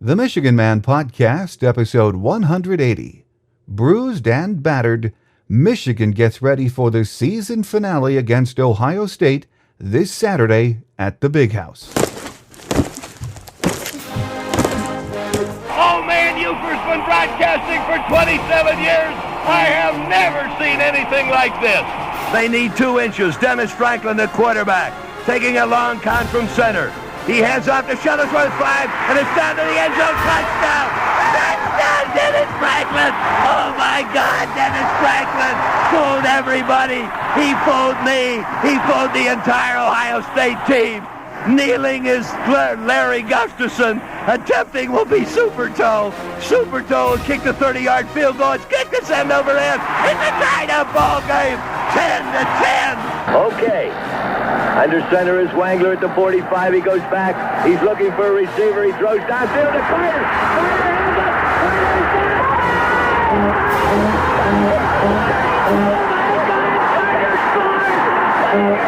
The Michigan Man Podcast, episode 180. Bruised and battered, Michigan gets ready for the season finale against Ohio State this Saturday at the Big House. Oh man, Euchre's been broadcasting for 27 years. I have never seen anything like this. They need 2 inches. Dennis Franklin, the quarterback, taking a long count from center. He hands off to Shuttlesworth 5, and it's down to the end zone. Touchdown! Touchdown, Dennis Franklin! Oh my God, Dennis Franklin fooled everybody. He fooled me. He fooled the entire Ohio State team. Kneeling is Larry Gustafson. Attempting will be Super Toe. Super Toe will kick the 30-yard field goal. It's kicked to send over in. It's a tied-up ball game. 10-10. Okay. Under center is Wangler at the 45. He goes back. He's looking for a receiver. He throws downfield to Carter. Carter hands up. Carter is down. Oh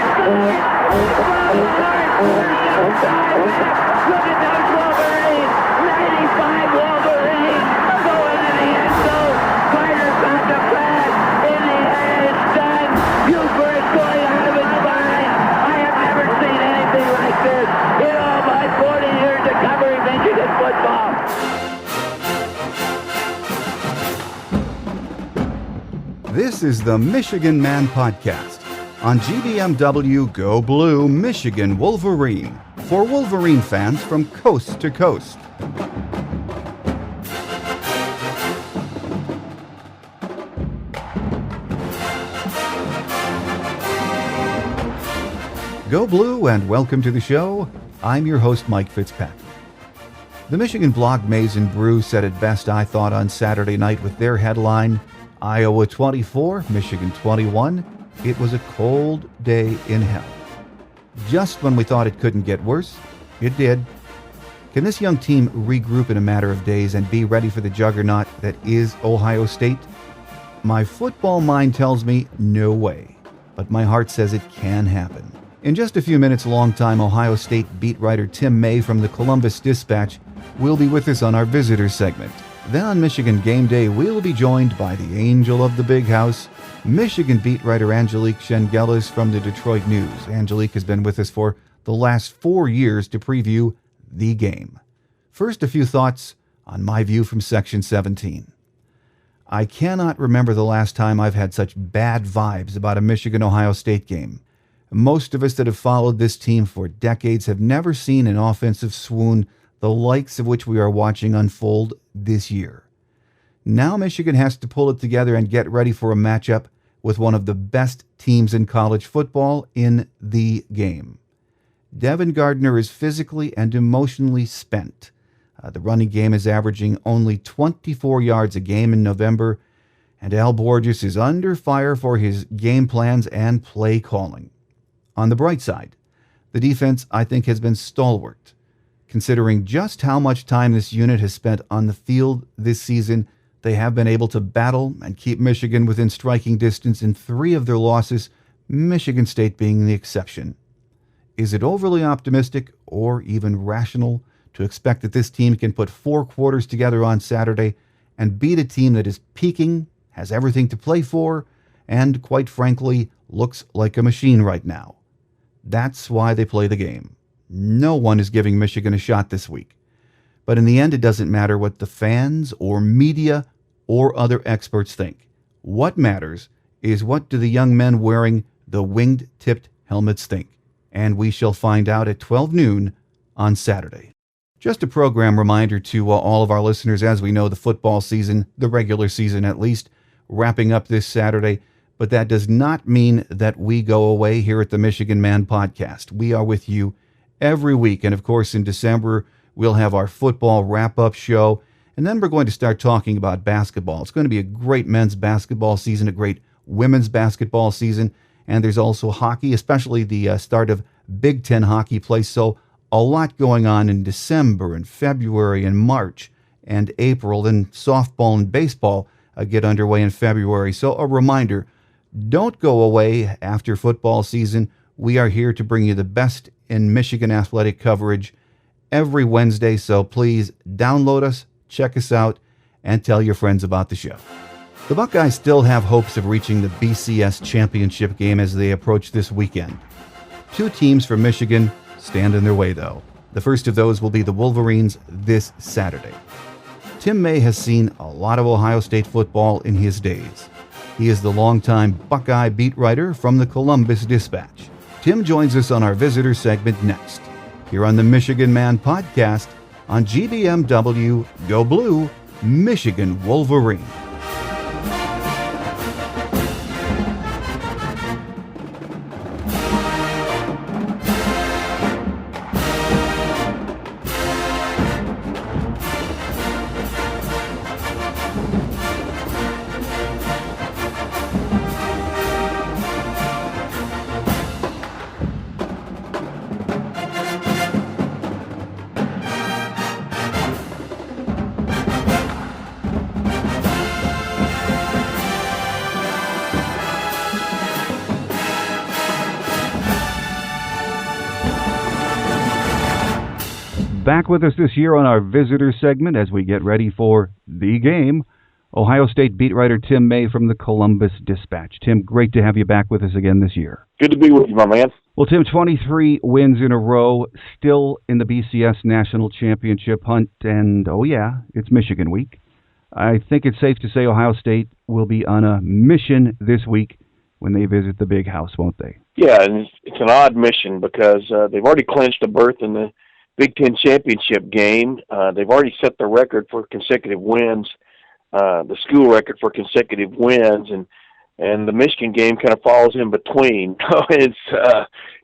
my God! Carter scores! Look at those Wolverines! 95 Wolverines going to the end zone. Carter got the pass. In the air, it's done. Buford is going out of his mind. I have never seen anything like this in all my 40 years of covering Michigan football. This is the Michigan Man Podcast. On GBMW Go Blue, Michigan Wolverine. For Wolverine fans from coast to coast. Go Blue and welcome to the show. I'm your host, Mike Fitzpatrick. The Michigan blog Maize and Brew said it best, I thought, on Saturday night with their headline, Iowa 24, Michigan 21. It was a cold day in hell. Just when we thought it couldn't get worse, it did. Can this young team regroup in a matter of days and be ready for the juggernaut that is Ohio State? My football mind tells me no way, but my heart says it can happen. In just a few minutes, longtime Ohio State beat writer Tim May from the Columbus Dispatch will be with us on our visitor segment. Then on Michigan Game Day, we'll be joined by the angel of the Big House, Michigan beat writer Angelique Chengelis from the Detroit News. Angelique has been with us for the last 4 years to preview the game. First, a few thoughts on my view from Section 17. I cannot remember the last time I've had such bad vibes about a Michigan-Ohio State game. Most of us that have followed this team for decades have never seen an offensive swoon the likes of which we are watching unfold this year. Now Michigan has to pull it together and get ready for a matchup with one of the best teams in college football in the game. Devin Gardner is physically and emotionally spent. The running game is averaging only 24 yards a game in November, and Al Borges is under fire for his game plans and play calling. On the bright side, the defense, I think, has been stalwart. Considering just how much time this unit has spent on the field this season, they have been able to battle and keep Michigan within striking distance in 3 of their losses, Michigan State being the exception. Is it overly optimistic or even rational to expect that this team can put 4 quarters together on Saturday and beat a team that is peaking, has everything to play for, and, quite frankly, looks like a machine right now? That's why they play the game. No one is giving Michigan a shot this week. But in the end, it doesn't matter what the fans or media or other experts think. What matters is what do the young men wearing the winged-tipped helmets think. And we shall find out at 12 noon on Saturday. Just a program reminder to all of our listeners, as we know the football season, the regular season at least, wrapping up this Saturday. But that does not mean that we go away here at the Michigan Man Podcast. We are with you every week. And of course, in December, we'll have our football wrap-up show. And then we're going to start talking about basketball. It's going to be a great men's basketball season, a great women's basketball season. And there's also hockey, especially the start of Big Ten hockey play. So a lot going on in December and February and March and April. Then softball and baseball get underway in February. So a reminder, don't go away after football season. We are here to bring you the best in Michigan athletic coverage every Wednesday, so please download us, check us out, and tell your friends about the show. The Buckeyes still have hopes of reaching the BCS championship game as they approach this weekend. 2 teams from Michigan stand in their way, though. The first of those will be the Wolverines this Saturday. Tim May has seen a lot of Ohio State football in his days. He is the longtime Buckeye beat writer from the Columbus Dispatch. Tim joins us on our visitor segment next, here on the Michigan Man podcast on GBMW Go Blue, Michigan Wolverine. Back with us this year on our visitor segment as we get ready for the game, Ohio State beat writer Tim May from the Columbus Dispatch. Tim, great to have you back with us again this year. Good to be with you, my man. Well, Tim, 23 wins in a row, still in the BCS National Championship hunt, and oh yeah, it's Michigan week. I think it's safe to say Ohio State will be on a mission this week when they visit the Big House, won't they? Yeah, and it's an odd mission because they've already clinched a berth in the Big Ten championship game. They've already set the record for consecutive wins, the school record for consecutive wins, and the Michigan game kind of falls in between. I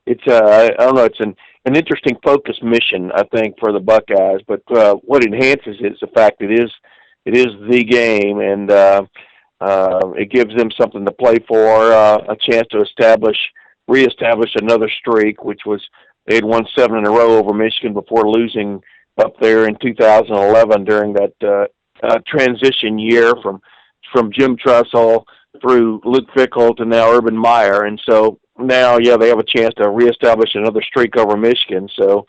don't know, it's an interesting focus mission, I think, for the Buckeyes. But what enhances it is the fact it is the game, and it gives them something to play for, a chance to reestablish another streak, which was they had won 7 in a row over Michigan before losing up there in 2011 during that transition year from Jim Tressel through Luke Fickell to now Urban Meyer. And so now, yeah, they have a chance to reestablish another streak over Michigan. So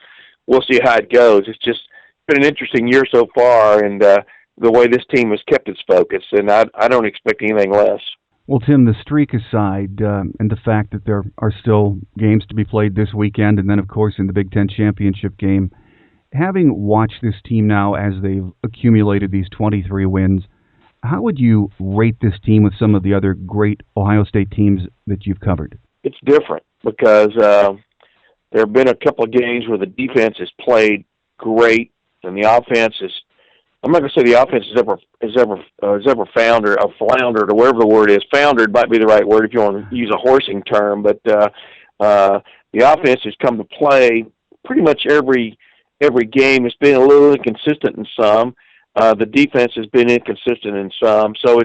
we'll see how it goes. It's just been an interesting year so far, and the way this team has kept its focus, and I don't expect anything less. Well, Tim, the streak aside, and the fact that there are still games to be played this weekend, and then, of course, in the Big Ten championship game, having watched this team now as they've accumulated these 23 wins, how would you rate this team with some of the other great Ohio State teams that you've covered? It's different because there have been a couple of games where the defense has played great, and the offense is, I'm not going to say the offense has ever foundered or floundered or whatever the word is. Foundered might be the right word if you want to use a horsing term, but the offense has come to play pretty much every game. It's been a little inconsistent in some. The defense has been inconsistent in some. So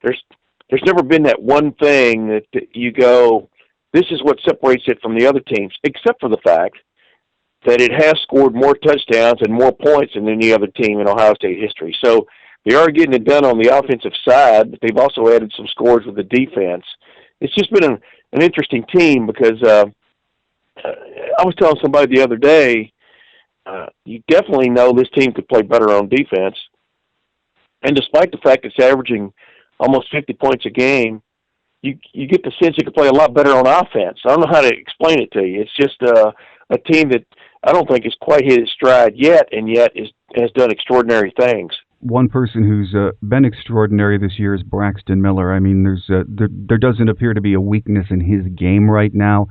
there's never been that one thing that you go, this is what separates it from the other teams, except for the fact that it has scored more touchdowns and more points than any other team in Ohio State history. So they are getting it done on the offensive side, but they've also added some scores with the defense. It's just been an interesting team because I was telling somebody the other day, you definitely know this team could play better on defense. And despite the fact it's averaging almost 50 points a game, you get the sense you could play a lot better on offense. I don't know how to explain it to you. It's just a team that I don't think has quite hit its stride yet, and yet has done extraordinary things. One person who's been extraordinary this year is Braxton Miller. I mean, there doesn't appear to be a weakness in his game right now.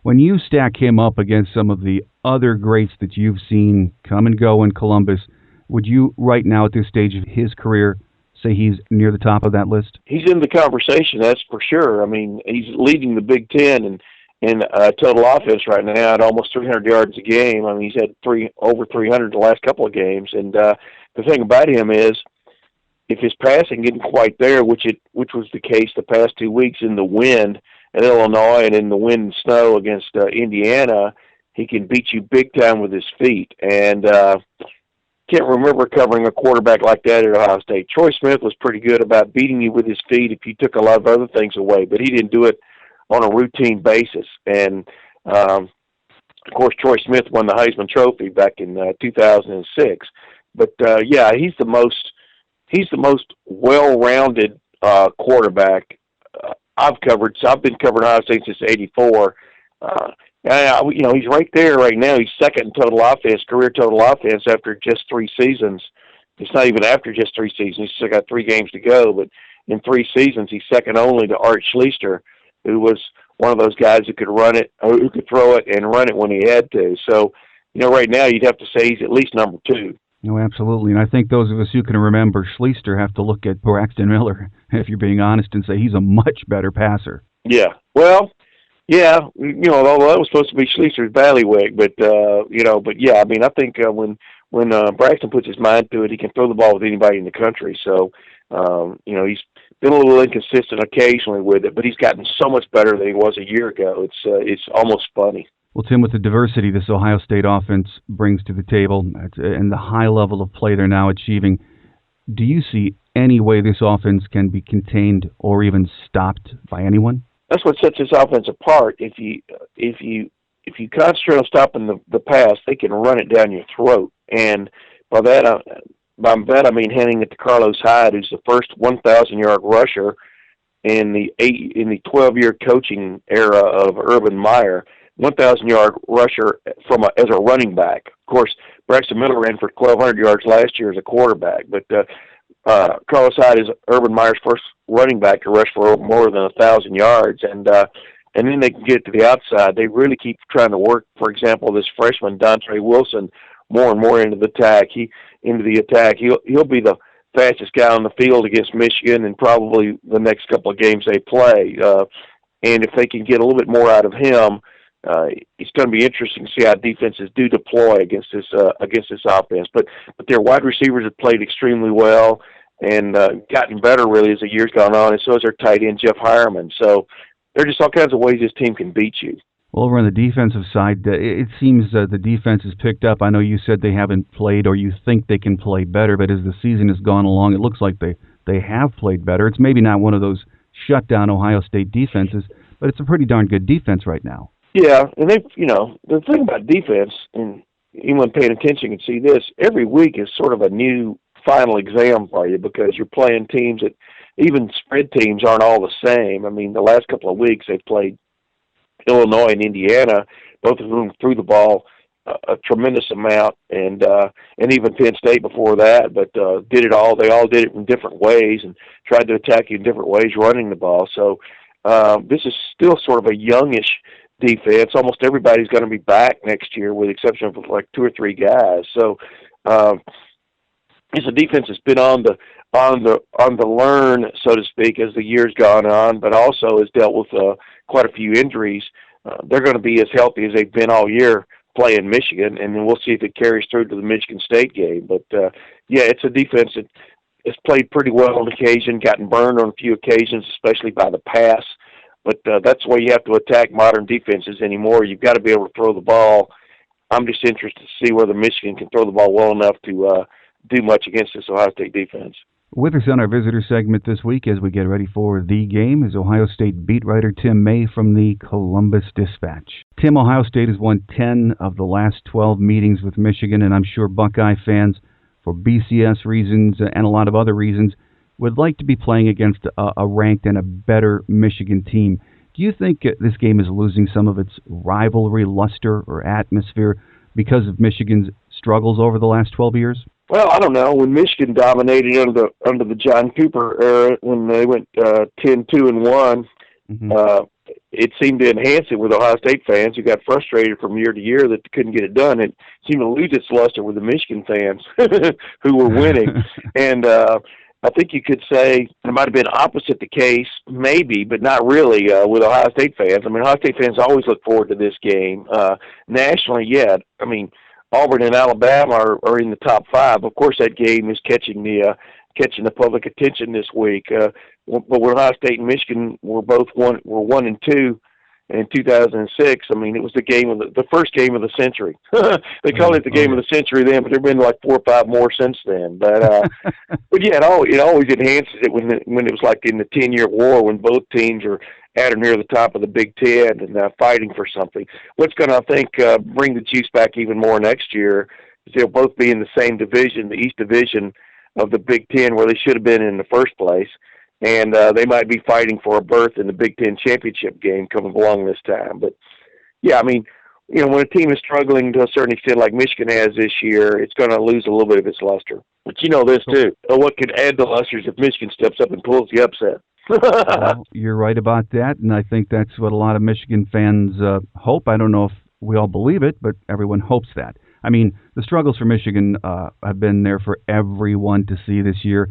When you stack him up against some of the other greats that you've seen come and go in Columbus, would you right now at this stage of his career say he's near the top of that list? He's in the conversation, that's for sure. I mean, he's leading the Big Ten in total offense right now at almost 300 yards a game. I mean, he's had over 300 the last couple of games. And the thing about him is, if his passing isn't quite there, which was the case the past 2 weeks in the wind at Illinois and in the wind and snow against Indiana, he can beat you big time with his feet. And can't remember covering a quarterback like that at Ohio State. Troy Smith was pretty good about beating you with his feet if you took a lot of other things away, but he didn't do it on a routine basis. And Of course, Troy Smith won the Heisman Trophy back in 2006. But he's the most well-rounded quarterback I've covered. So I've been covering Ohio State since '84. He's right there right now. He's second in total offense, career total offense after just 3 seasons. It's not even after just 3 seasons. He's still got 3 games to go, but in 3 seasons, he's second only to Art Schlichter, who was one of those guys who could run it, or who could throw it and run it when he had to. So, right now you'd have to say he's at least number 2. No, absolutely. And I think those of us who can remember Schlichter have to look at Braxton Miller, if you're being honest, and say he's a much better passer. Yeah. Well, yeah, although that was supposed to be Schlichter's bailiwick, but yeah, I mean, I think when Braxton puts his mind to it, he can throw the ball with anybody in the country. So, he's been a little inconsistent occasionally with it, but he's gotten so much better than he was a year ago. It's almost funny. Well, Tim, with the diversity this Ohio State offense brings to the table and the high level of play they're now achieving, do you see any way this offense can be contained or even stopped by anyone? That's what sets this offense apart. If you concentrate on stopping the pass, they can run it down your throat. And by that I mean handing it to Carlos Hyde, who's the first 1,000-yard rusher in the 12-year coaching era of Urban Meyer. 1,000-yard rusher as a running back. Of course, Braxton Miller ran for 1,200 yards last year as a quarterback, but Carlos Hyde is Urban Meyer's first running back to rush for more than 1,000 yards, and then they can get to the outside. They really keep trying to work, for example, this freshman Dontre Wilson more and more into the attack. He'll be the fastest guy on the field against Michigan and probably the next couple of games they play. And if they can get a little bit more out of him, it's going to be interesting to see how defenses do deploy against this offense. But their wide receivers have played extremely well and gotten better really as the year's gone on, and so has their tight end Jeff Hireman. So there are just all kinds of ways this team can beat you. Well, over on the defensive side, it seems the defense has picked up. I know you said they haven't played, or you think they can play better, but as the season has gone along, it looks like they have played better. It's maybe not one of those shut-down Ohio State defenses, but it's a pretty darn good defense right now. Yeah, and the thing about defense, and anyone paying attention can see this, every week is sort of a new final exam for you because you're playing teams that, even spread teams aren't all the same. I mean, the last couple of weeks they've played Illinois and Indiana, both of whom threw the ball a tremendous amount, and even Penn State before that, but they all did it in different ways and tried to attack you in different ways running the ball. So this is still sort of a youngish defense. Almost everybody's going to be back next year with the exception of like 2 or 3 guys. So it's a defense that's been on the learn, so to speak, as the year's gone on, but also has dealt with quite a few injuries. They're going to be as healthy as they've been all year playing Michigan, and then we'll see if it carries through to the Michigan State game. But it's a defense that has played pretty well on occasion, gotten burned on a few occasions, especially by the pass. But that's the way you have to attack modern defenses anymore. You've got to be able to throw the ball. I'm just interested to see whether Michigan can throw the ball well enough to do much against this Ohio State defense. With us on our visitor segment this week as we get ready for the game is Ohio State beat writer Tim May from the Columbus Dispatch. Tim, Ohio State has won 10 of the last 12 meetings with Michigan, and I'm sure Buckeye fans, for BCS reasons and a lot of other reasons, would like to be playing against a ranked and a better Michigan team. Do you think this game is losing some of its rivalry, luster, or atmosphere because of Michigan's struggles over the last 12 years? Well, I don't know. When Michigan dominated under the John Cooper era, when they went 10-2-1, it seemed to enhance it with Ohio State fans who got frustrated from year to year that they couldn't get it done. It seemed to lose its luster with the Michigan fans who were winning. And I think you could say it might have been opposite the case, maybe, but not really with Ohio State fans. I mean, Ohio State fans always look forward to this game. Nationally, yeah. I mean, Auburn and Alabama are in the top 5. Of course, that game is catching the public attention this week. But when Ohio State and Michigan were 1-2 in 2006, I mean, it was the first game of the century. They call it the game of the century then, but there've been like 4 or 5 more since then. But but yeah, it always enhances it when it was like in the 10-year war when both teams are at or near the top of the Big Ten and fighting for something. What's going to, I think, bring the juice back even more next year is they'll both be in the same division, the East Division of the Big Ten, where they should have been in the first place. And they might be fighting for a berth in the Big Ten championship game coming along this time. But, yeah, I mean, you know, when a team is struggling to a certain extent like Michigan has this year, it's going to lose a little bit of its luster. But you know this, too. What could add to luster is if Michigan steps up and pulls the upset. Well, you're right about that, and I think that's what a lot of Michigan fans hope. I don't know if we all believe it, but everyone hopes that. I mean, the struggles for Michigan have been there for everyone to see this year.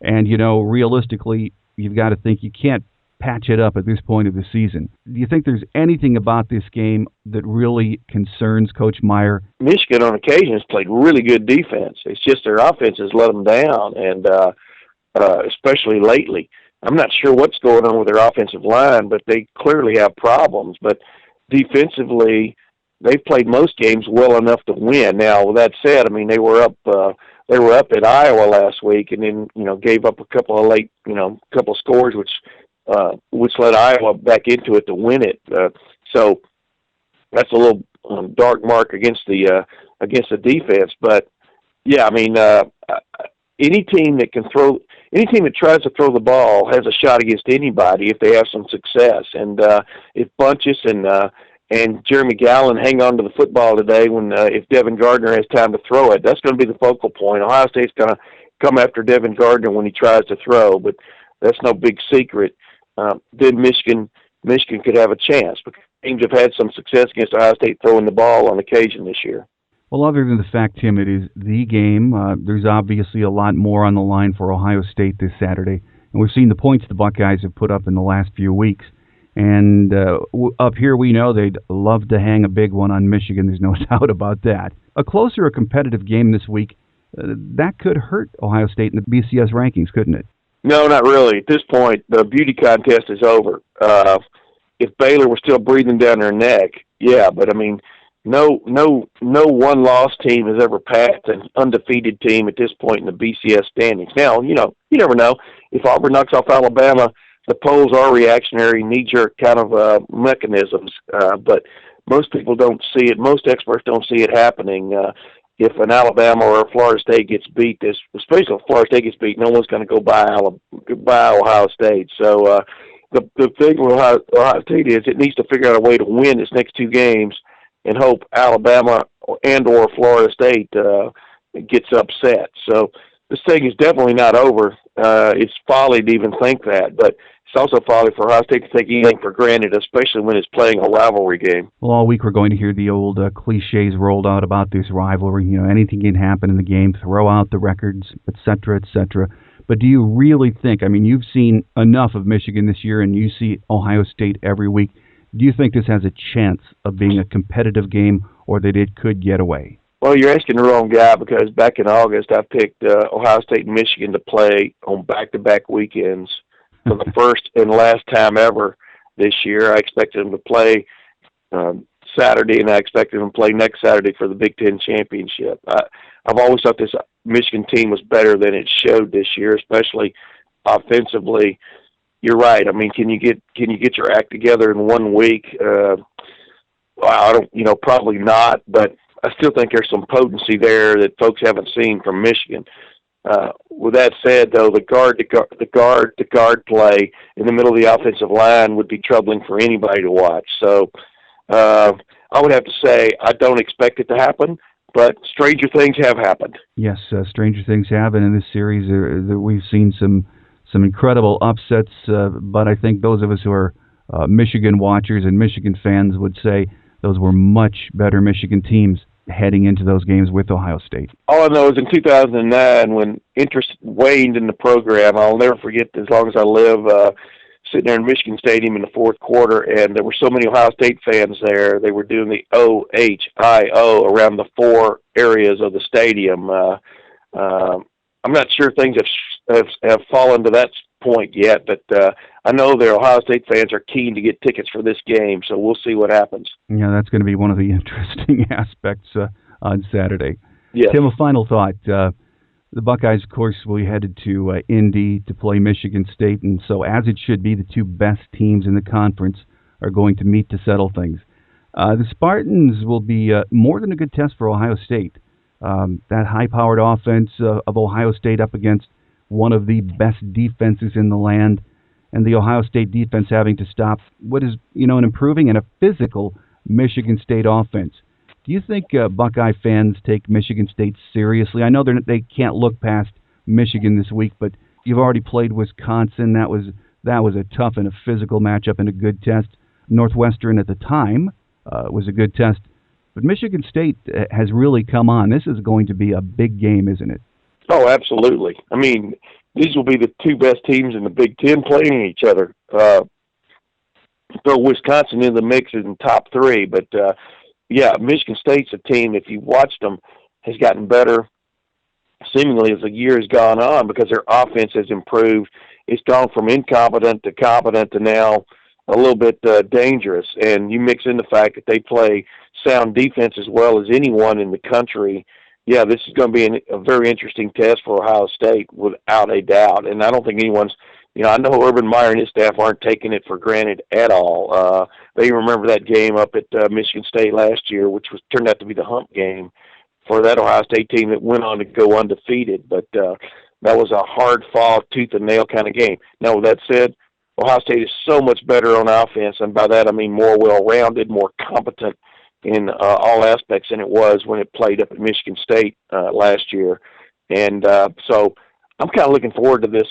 And, you know, realistically, you've got to think you can't patch it up at this point of the season. Do you think there's anything about this game that really concerns Coach Meyer? Michigan, on occasion, has played really good defense. It's just their offense has let them down, and especially lately. I'm not sure what's going on with their offensive line, but they clearly have problems. But defensively, they've played most games well enough to win. Now, with that said, I mean, they were up at Iowa last week, and then, you know, gave up a couple of late, you know, couple of scores, which led Iowa back into it to win it. So that's a little dark mark against the defense. But yeah, I mean, any team that tries to throw the ball has a shot against anybody if they have some success. And if Bunches and Jeremy Gallen hang on to the football today, if Devin Gardner has time to throw it, that's going to be the focal point. Ohio State's going to come after Devin Gardner when he tries to throw, but that's no big secret. Then Michigan could have a chance, because teams have had some success against Ohio State throwing the ball on occasion this year. Well, other than the fact, Tim, it is the game, there's obviously a lot more on the line for Ohio State this Saturday. And we've seen the points the Buckeyes have put up in the last few weeks. And up here, we know they'd love to hang a big one on Michigan. There's no doubt about that. A closer, a competitive game this week, that could hurt Ohio State in the BCS rankings, couldn't it? No, not really. At this point, the beauty contest is over. If Baylor was still breathing down their neck, yeah, but I mean, no one-loss team has ever passed an undefeated team at this point in the BCS standings. Now, you know, you never know. If Auburn knocks off Alabama, the polls are reactionary, knee-jerk kind of mechanisms, but most people don't see it. Most experts don't see it happening. If an Alabama or a Florida State gets beat, especially if Florida State gets beat, no one's going to go by Ohio State. So the thing with Ohio State is it needs to figure out a way to win its next two games and hope Alabama and or Florida State gets upset. So this thing is definitely not over. It's folly to even think that, but it's also folly for Ohio State to take anything for granted, especially when it's playing a rivalry game. Well, all week we're going to hear the old cliches rolled out about this rivalry. You know, anything can happen in the game, throw out the records, et cetera, et cetera. But do you really think, I mean, you've seen enough of Michigan this year and you see Ohio State every week. Do you think this has a chance of being a competitive game, or that it could get away? Well, you're asking the wrong guy, because back in August I picked Ohio State and Michigan to play on back-to-back weekends for the first and last time ever this year. I expected them to play Saturday, and I expected them to play next Saturday for the Big Ten championship. I've always thought this Michigan team was better than it showed this year, especially offensively. You're right. I mean, can you get your act together in 1 week? I don't, probably not, but I still think there's some potency there that folks haven't seen from Michigan. With that said, though, the guard play in the middle of the offensive line would be troubling for anybody to watch. So I would have to say I don't expect it to happen, but stranger things have happened. Yes, stranger things have, and in this series we've seen some incredible upsets, but I think those of us who are Michigan watchers and Michigan fans would say those were much better Michigan teams heading into those games with Ohio State. All I know is in 2009, when interest waned in the program, I'll never forget, as long as I live, sitting there in Michigan Stadium in the fourth quarter, and there were so many Ohio State fans there. They were doing the OHIO around the four areas of the stadium. I'm not sure things have fallen to that point yet, but I know their Ohio State fans are keen to get tickets for this game, so we'll see what happens. Yeah, that's going to be one of the interesting aspects on Saturday. Yes. Tim, a final thought. The Buckeyes, of course, will be headed to Indy to play Michigan State, and so as it should be, the two best teams in the conference are going to meet to settle things. The Spartans will be more than a good test for Ohio State. That high-powered offense of Ohio State up against one of the best defenses in the land, and the Ohio State defense having to stop what is, an improving and a physical Michigan State offense. Do you think Buckeye fans take Michigan State seriously? I know they can't look past Michigan this week, but you've already played Wisconsin. That was a tough and a physical matchup and a good test. Northwestern at the time was a good test. But Michigan State has really come on. This is going to be a big game, isn't it? Oh, absolutely. I mean, these will be the two best teams in the Big Ten playing each other. Throw Wisconsin in the mix in top three, but Michigan State's a team, if you watched them, has gotten better seemingly as the year has gone on because their offense has improved. It's gone from incompetent to competent to now a little bit dangerous. And you mix in the fact that they play sound defense as well as anyone in the country. Yeah, this is going to be a very interesting test for Ohio State without a doubt. And I don't think anyone's, I know Urban Meyer and his staff aren't taking it for granted at all. They remember that game up at Michigan State last year, which turned out to be the hump game for that Ohio State team that went on to go undefeated. But that was a hard-fought, tooth-and-nail kind of game. Now, with that said, Ohio State is so much better on offense, and by that I mean more well-rounded, more competent in all aspects than it was when it played up at Michigan State last year. And so I'm kind of looking forward to this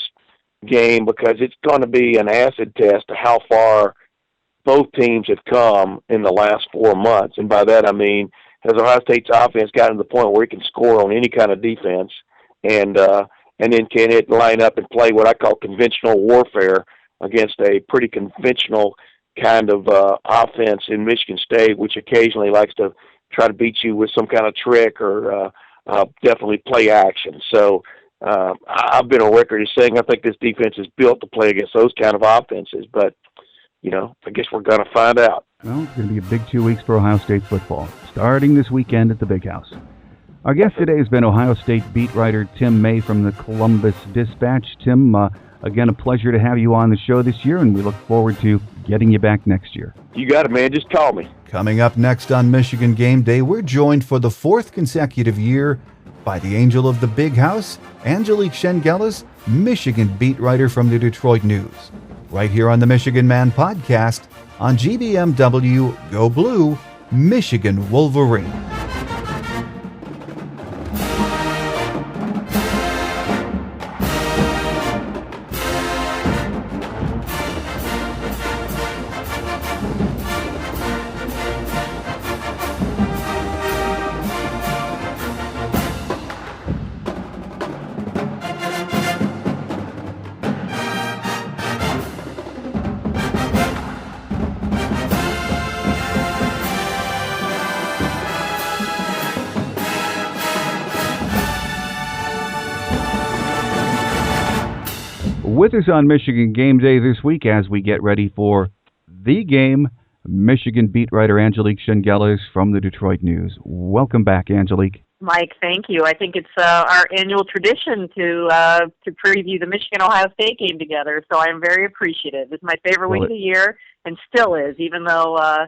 game because it's going to be an acid test to how far both teams have come in the last 4 months. And by that I mean, has Ohio State's offense gotten to the point where it can score on any kind of defense, and then can it line up and play what I call conventional warfare against a pretty conventional kind of offense in Michigan State, which occasionally likes to try to beat you with some kind of trick or definitely play action. So I've been on record as saying I think this defense is built to play against those kind of offenses, but I guess we're going to find out. Well, it's going to be a big 2 weeks for Ohio State football, starting this weekend at the Big House. Our guest today has been Ohio State beat writer Tim May from the Columbus Dispatch. Tim, again, a pleasure to have you on the show this year, and we look forward to getting you back next year. You got it, man. Just call me. Coming up next on Michigan Game Day, we're joined for the 4th consecutive year by the angel of the Big House, Angelique Chengelis, Michigan beat writer from the Detroit News. Right here on the Michigan Man podcast on GBMW Go Blue, Michigan Wolverine. With us on Michigan Game Day this week as we get ready for the game, Michigan beat writer Angelique Chengelis from the Detroit News. Welcome back, Angelique. Mike, thank you. I think it's our annual tradition to preview the Michigan-Ohio State game together, so I'm very appreciative. It's my favorite week of the year, and still is, even though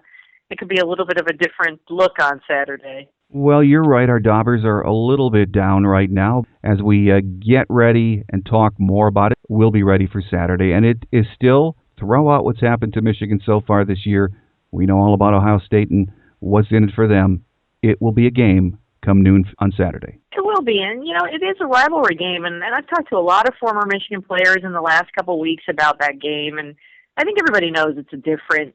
it could be a little bit of a different look on Saturday. Well, you're right. Our Daubers are a little bit down right now. As we get ready and talk more about it, we'll be ready for Saturday. And it is still, throw out what's happened to Michigan so far this year. We know all about Ohio State and what's in it for them. It will be a game come noon on Saturday. It will be. And, it is a rivalry game. And I've talked to a lot of former Michigan players in the last couple of weeks about that game. And I think everybody knows it's a different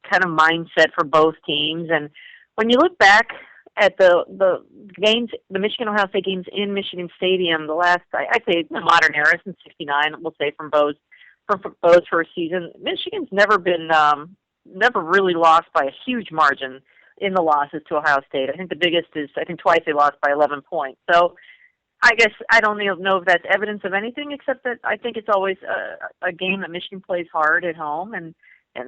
kind of mindset for both teams. And when you look back at the games, the Michigan-Ohio State games in Michigan Stadium, the last, I'd say the modern era since '69, we'll say from Bo's first season, Michigan's never really lost by a huge margin in the losses to Ohio State. I think the biggest is, twice they lost by 11 points. So I guess I don't know if that's evidence of anything, except that I think it's always a game that Michigan plays hard at home, and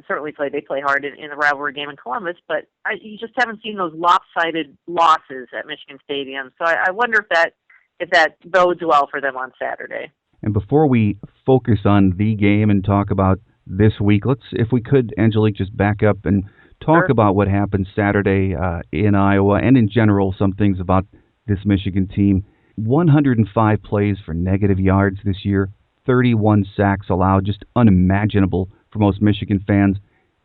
certainly they play hard in the rivalry game in Columbus, but you just haven't seen those lopsided losses at Michigan Stadium. So I wonder if that if that bodes well for them on Saturday. And before we focus on the game and talk about this week, let's, if we could, Angelique, just back up and talk Sure. about what happened Saturday in Iowa and in general, some things about this Michigan team. 105 plays for negative yards this year, 31 sacks allowed, just unimaginable for most Michigan fans.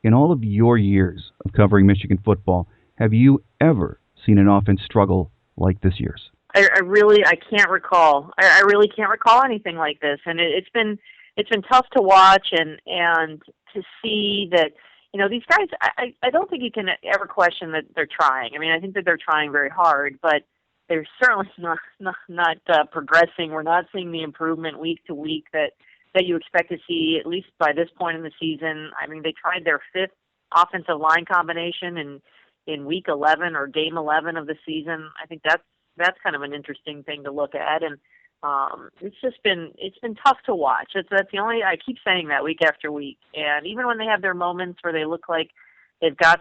In all of your years of covering Michigan football, have you ever seen an offense struggle like this year's? I can't recall. I really can't recall anything like this, and it's been tough to watch and to see that, you know, these guys. I don't think you can ever question that they're trying. I mean, I think that they're trying very hard, but they're certainly not progressing. We're not seeing the improvement week to week that you expect to see, at least by this point in the season. I mean, they tried their fifth offensive line combination in week 11 or game 11 of the season. I think that's kind of an interesting thing to look at, and it's been tough to watch. That's the only, I keep saying that week after week, and even when they have their moments where they look like they've got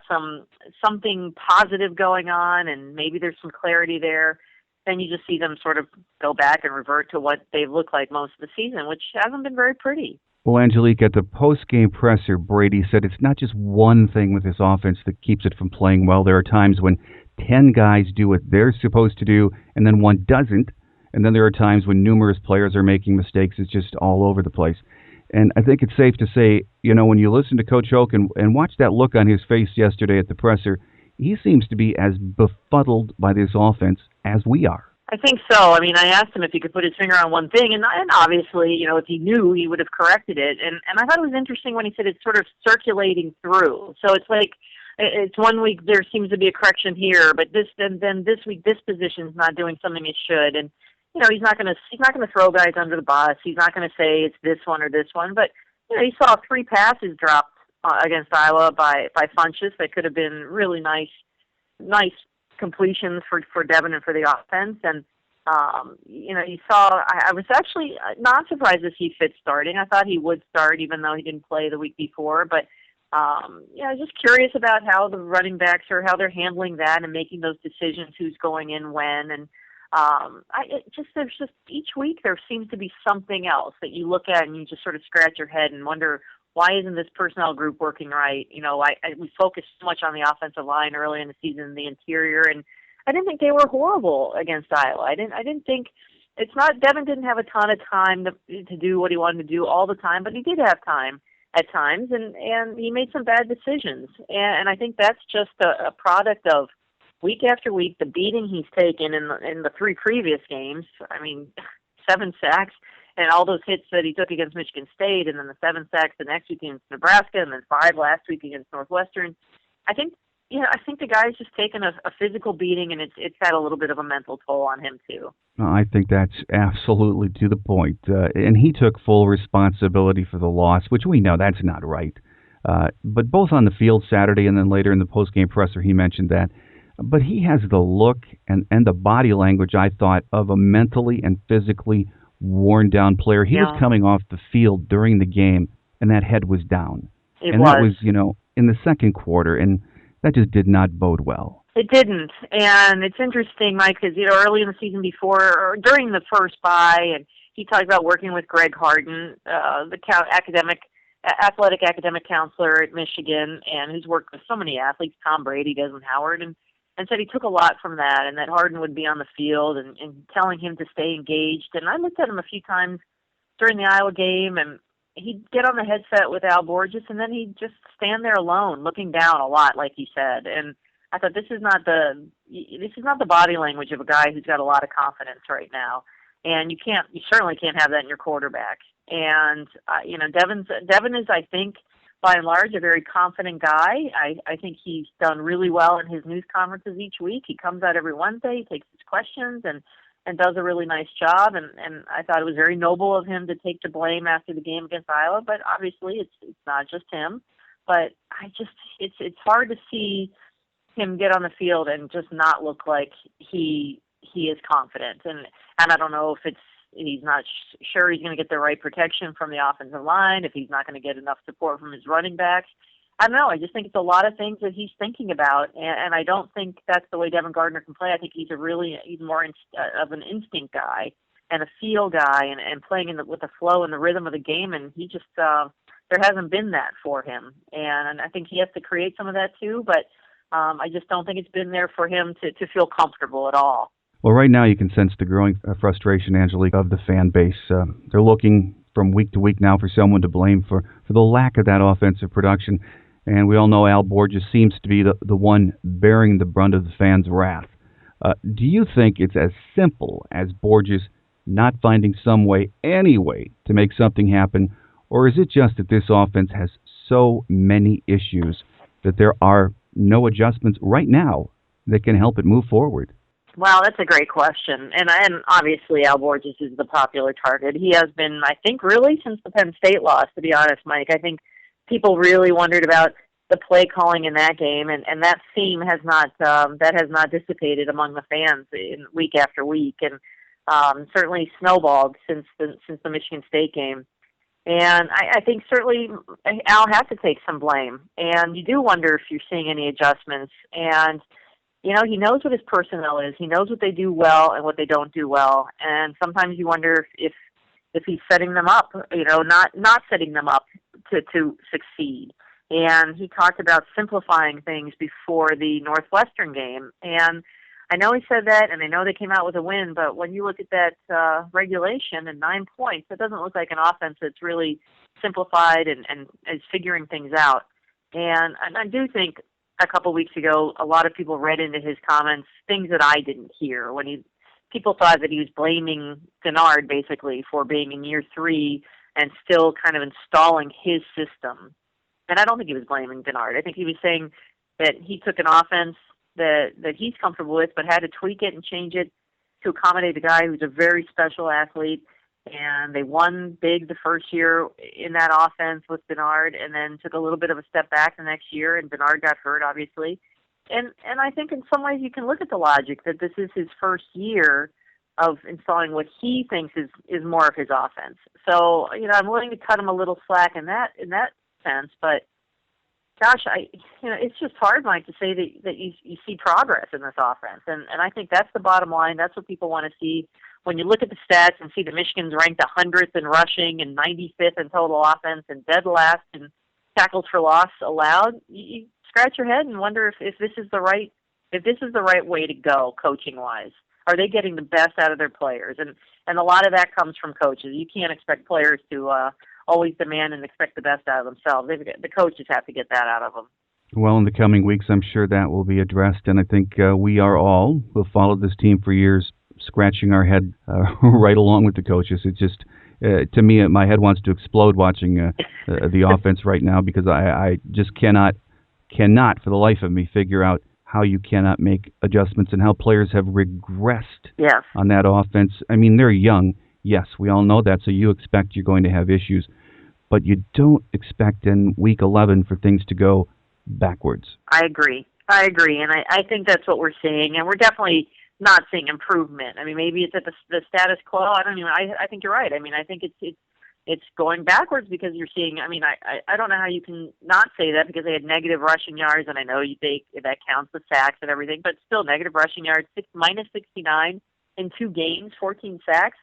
something positive going on, and maybe there's some clarity there, then you just see them sort of go back and revert to what they've looked like most of the season, which hasn't been very pretty. Well, Angelique, at the post-game presser, Brady said it's not just one thing with this offense that keeps it from playing well. There are times when 10 guys do what they're supposed to do, and then one doesn't. And then there are times when numerous players are making mistakes. It's just all over the place. And I think it's safe to say, you know, when you listen to Coach Hoke and watch that look on his face yesterday at the presser, he seems to be as befuddled by this offense as we are. I think so. I mean, I asked him if he could put his finger on one thing, and obviously, you know, if he knew, he would have corrected it. And I thought it was interesting when he said it's sort of circulating through. So it's like, it's one week there seems to be a correction here, but then this week this position's not doing something it should. And you know, he's not going to throw guys under the bus. He's not going to say it's this one or this one. But you know, he saw 3 passes dropped against Iowa by Funchess that could have been really nice completions for Devin and for the offense. And you know, you saw. I was actually not surprised to see Fitz starting. I thought he would start, even though he didn't play the week before. But you know, just curious about how the running backs are, how they're handling that and making those decisions, who's going in when. And there's just each week there seems to be something else that you look at and you just sort of scratch your head and wonder, why isn't this personnel group working right? You know, we focused so much on the offensive line early in the season, the interior, and I didn't think they were horrible against Iowa. I didn't think, it's not, Devin didn't have a ton of time to do what he wanted to do all the time, but he did have time at times, and he made some bad decisions. And I think that's just a product of week after week, the beating he's taken in the 3 previous games. I mean, 7 sacks and all those hits that he took against Michigan State, and then the 7 sacks the next week against Nebraska, and then 5 last week against Northwestern. I think the guy's just taken a physical beating, and it's had a little bit of a mental toll on him too. I think that's absolutely to the point. And he took full responsibility for the loss, which we know that's not right. But both on the field Saturday and then later in the post-game presser, he mentioned that. But he has the look and the body language, I thought, of a mentally and physically worn-down player. He was coming off the field during the game, and that head was down. That was, you know, in the second quarter, and that just did not bode well. It didn't, and it's interesting, Mike, because, you know, early in the season before, or during the first bye, and he talked about working with Greg Harden, the athletic academic counselor at Michigan, and who's worked with so many athletes, Tom Brady, Desmond Howard, and said he took a lot from that, and that Harden would be on the field and telling him to stay engaged. And I looked at him a few times during the Iowa game, and he'd get on the headset with Al Borges, and then he'd just stand there alone, looking down a lot, like he said. And I thought, this is not the body language of a guy who's got a lot of confidence right now. And you certainly can't have that in your quarterback. And you know, Devin is, I think, by and large, a very confident guy. I think he's done really well in his news conferences each week. He comes out every Wednesday, he takes his questions, and does a really nice job. And I thought it was very noble of him to take the blame after the game against Iowa. But obviously, it's not just him. But it's hard to see him get on the field and just not look like he is confident. And I don't know if he's not sure he's going to get the right protection from the offensive line, if he's not going to get enough support from his running backs. I don't know. I just think it's a lot of things that he's thinking about, and I don't think that's the way Devin Gardner can play. I think he's more of an instinct guy and a feel guy, and playing with the flow and the rhythm of the game, and he just there hasn't been that for him, and I think he has to create some of that too. But I just don't think it's been there for him to feel comfortable at all. Well, right now you can sense the growing frustration, Angelique, of the fan base. They're looking from week to week now for someone to blame for the lack of that offensive production. And we all know Al Borges seems to be the one bearing the brunt of the fans' wrath. Do you think it's as simple as Borges not finding some way, any way, to make something happen? Or is it just that this offense has so many issues that there are no adjustments right now that can help it move forward? Wow, that's a great question. And obviously Al Borges is the popular target. He has been, I think, really since the Penn State loss, to be honest, Mike. I think people really wondered about the play calling in that game, and that theme has not dissipated among the fans in week after week, and certainly snowballed since the Michigan State game. And I think certainly Al has to take some blame, and you do wonder if you're seeing any adjustments. And he knows what his personnel is. He knows what they do well and what they don't do well, and sometimes you wonder if he's setting them up, not setting them up to succeed. And he talked about simplifying things before the Northwestern game. And I know he said that, and I know they came out with a win, but when you look at that regulation and 9 points, it doesn't look like an offense that's really simplified and is figuring things out. And I do think a couple weeks ago, a lot of people read into his comments things that I didn't hear. People thought that he was blaming Denard, basically, for being in year 3 and still kind of installing his system. And I don't think he was blaming Denard. I think he was saying that he took an offense that he's comfortable with, but had to tweak it and change it to accommodate a guy who's a very special athlete. And they won big the first year in that offense with Denard, and then took a little bit of a step back the next year, and Denard got hurt, obviously. And I think in some ways you can look at the logic that this is his first year of installing what he thinks is more of his offense. So, I'm willing to cut him a little slack in that sense, but gosh, it's just hard, Mike, to say that you see progress in this offense, and I think that's the bottom line. That's what people want to see. When you look at the stats and see that Michigan's ranked 100th in rushing and 95th in total offense and dead last in tackles for loss allowed, you scratch your head and wonder if this is the right way to go coaching wise. Are they getting the best out of their players? And a lot of that comes from coaches. You can't expect players to always demand and expect the best out of themselves. The coaches have to get that out of them. Well, in the coming weeks, I'm sure that will be addressed, and I think we are all who have followed this team for years scratching our head right along with the coaches. It's just, to me, my head wants to explode watching the offense right now, because I just cannot for the life of me figure out how you cannot make adjustments and how players have regressed on that offense. I mean, they're young. Yes, we all know that, so you expect you're going to have issues, but you don't expect in week 11 for things to go backwards. I agree, and I think that's what we're seeing, and we're definitely not seeing improvement. I mean, maybe it's at the status quo. I don't even. I think you're right. I mean, I think it's going backwards because you're seeing. I mean, I don't know how you can not say that, because they had negative rushing yards, and I know that counts the sacks and everything, but still negative rushing yards, minus 69 in 2 games, 14 sacks.